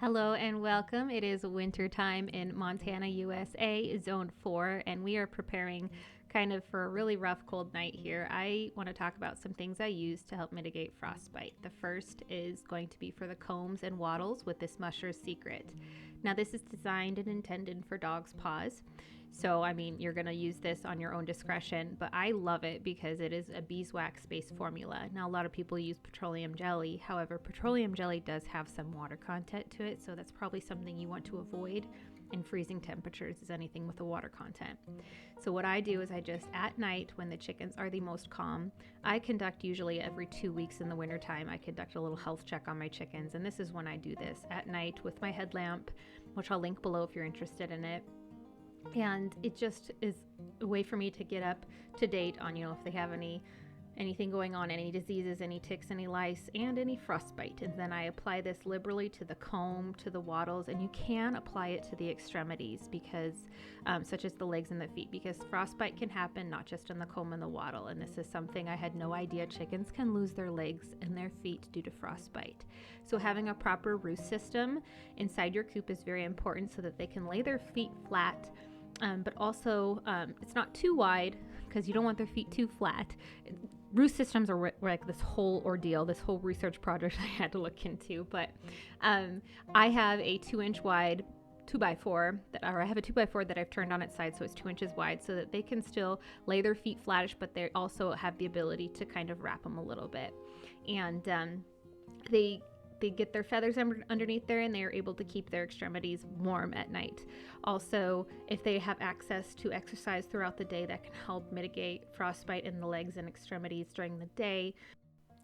Hello and welcome. It is winter time in Montana, USA, Zone 4, and we are preparing kind of for a really rough cold night here. I want to talk about some things I use to help mitigate frostbite. The first is going to be for the combs and wattles with this Musher's Secret. Now, this is designed and intended for dogs' paws. So, I mean, you're going to use this on your own discretion, but I love it because it is a beeswax based formula. Now, a lot of people use petroleum jelly. However, petroleum jelly does have some water content to it, so that's probably something you want to avoid in freezing temperatures, is anything with a water content. So, what I do is I just at night when the chickens are the most calm, I conduct usually every 2 weeks in the wintertime, I conduct a little health check on my chickens. And this is when I do this at night with my headlamp, which I'll link below if you're interested in it. And it just is a way for me to get up to date on, if they have anything going on, any diseases, any ticks, any lice, and any frostbite. And then I apply this liberally to the comb, to the wattles, and you can apply it to the extremities because, such as the legs and the feet, because frostbite can happen not just in the comb and the wattle. And this is something I had no idea. Chickens can lose their legs and their feet due to frostbite. So having a proper roost system inside your coop is very important so that they can lay their feet flat. But also, it's not too wide because you don't want their feet too flat. Roost systems are like this whole ordeal, this whole research project I had to look into. But I have a 2-inch wide 2x4 I have a 2x4 that I've turned on its side so it's 2 inches wide so that they can still lay their feet flattish, but they also have the ability to kind of wrap them a little bit. And they get their feathers underneath there and they are able to keep their extremities warm at night. Also, if they have access to exercise throughout the day, that can help mitigate frostbite in the legs and extremities during the day.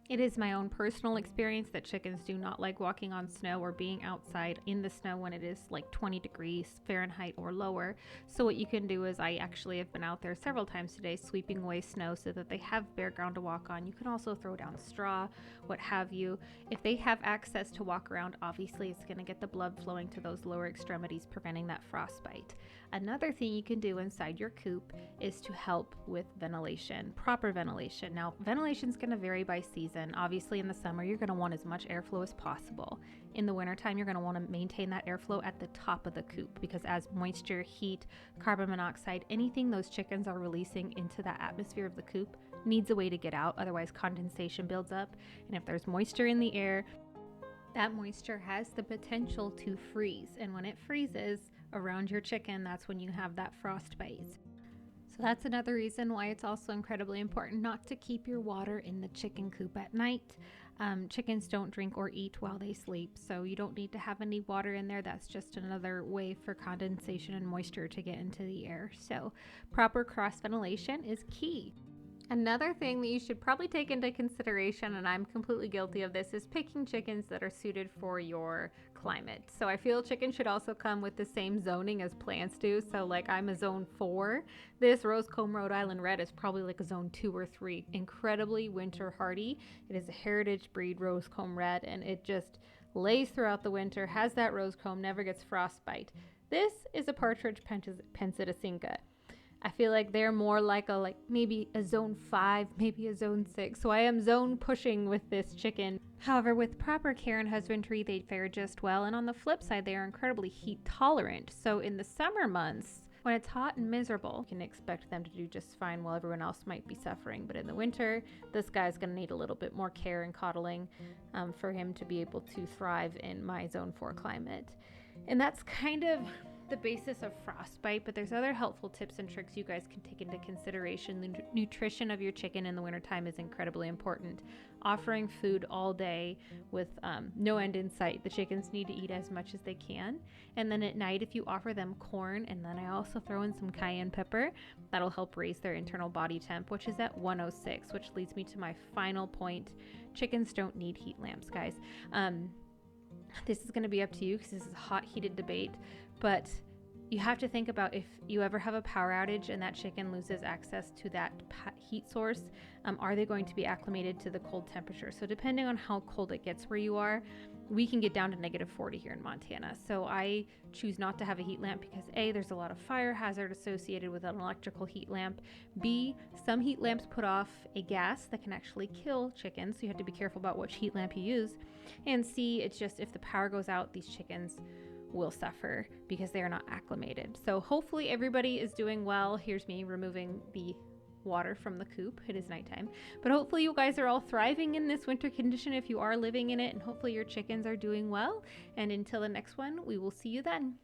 It is my own personal experience that chickens do not like walking on snow or being outside in the snow when it is like 20 degrees Fahrenheit or lower. So what you can do is I actually have been out there several times today sweeping away snow so that they have bare ground to walk on. You can also throw down straw, what have you. If they have access to walk around, obviously it's going to get the blood flowing to those lower extremities, preventing that frostbite. Another thing you can do inside your coop is to help with ventilation, proper ventilation. Now, ventilation is going to vary by season. Obviously, in the summer, you're going to want as much airflow as possible. In the wintertime, you're going to want to maintain that airflow at the top of the coop because as moisture, heat, carbon monoxide, anything those chickens are releasing into that atmosphere of the coop needs a way to get out. Otherwise, condensation builds up. And if there's moisture in the air, that moisture has the potential to freeze. And when it freezes around your chicken, that's when you have that frostbite. So that's another reason why it's also incredibly important not to keep your water in the chicken coop at night. Chickens don't drink or eat while they sleep, so you don't need to have any water in there. That's just another way for condensation and moisture to get into the air. So proper cross ventilation is key. Another thing that you should probably take into consideration, and I'm completely guilty of this, is picking chickens that are suited for your climate. So I feel chickens should also come with the same zoning as plants do. So like I'm a zone 4. This Rosecomb Rhode Island Red is probably like a zone 2 or 3. Incredibly winter hardy. It is a heritage breed Rosecomb Red and it just lays throughout the winter, has that rosecomb, never gets frostbite. This is a partridge pensitacinca. I feel like they're more like maybe a zone 5, maybe a zone 6. So I am zone pushing with this chicken. However, with proper care and husbandry, they fare just well. And on the flip side, they are incredibly heat tolerant. So in the summer months, when it's hot and miserable, you can expect them to do just fine while everyone else might be suffering. But in the winter, this guy's going to need a little bit more care and coddling for him to be able to thrive in my zone 4 climate. And that's kind of the basis of frostbite, but there's other helpful tips and tricks you guys can take into consideration. The nutrition of your chicken in the wintertime is incredibly important. Offering food all day with no end in sight. The chickens need to eat as much as they can. And then at night, if you offer them corn, and then I also throw in some cayenne pepper, that'll help raise their internal body temp, which is at 106, which leads me to my final point. Chickens don't need heat lamps, guys. This is going to be up to you because this is a hot, heated debate, but you have to think about if you ever have a power outage and that chicken loses access to that heat source, are they going to be acclimated to the cold temperature? So depending on how cold it gets where you are, we can get down to -40 here in Montana. So I choose not to have a heat lamp because A, there's a lot of fire hazard associated with an electrical heat lamp. B, some heat lamps put off a gas that can actually kill chickens, so you have to be careful about which heat lamp you use. And C, it's just if the power goes out, these chickens will suffer because they are not acclimated. So hopefully everybody is doing well. Here's me removing the water from the coop. It is nighttime, but hopefully you guys are all thriving in this winter condition if you are living in it, and hopefully your chickens are doing well. And until the next one, we will see you then.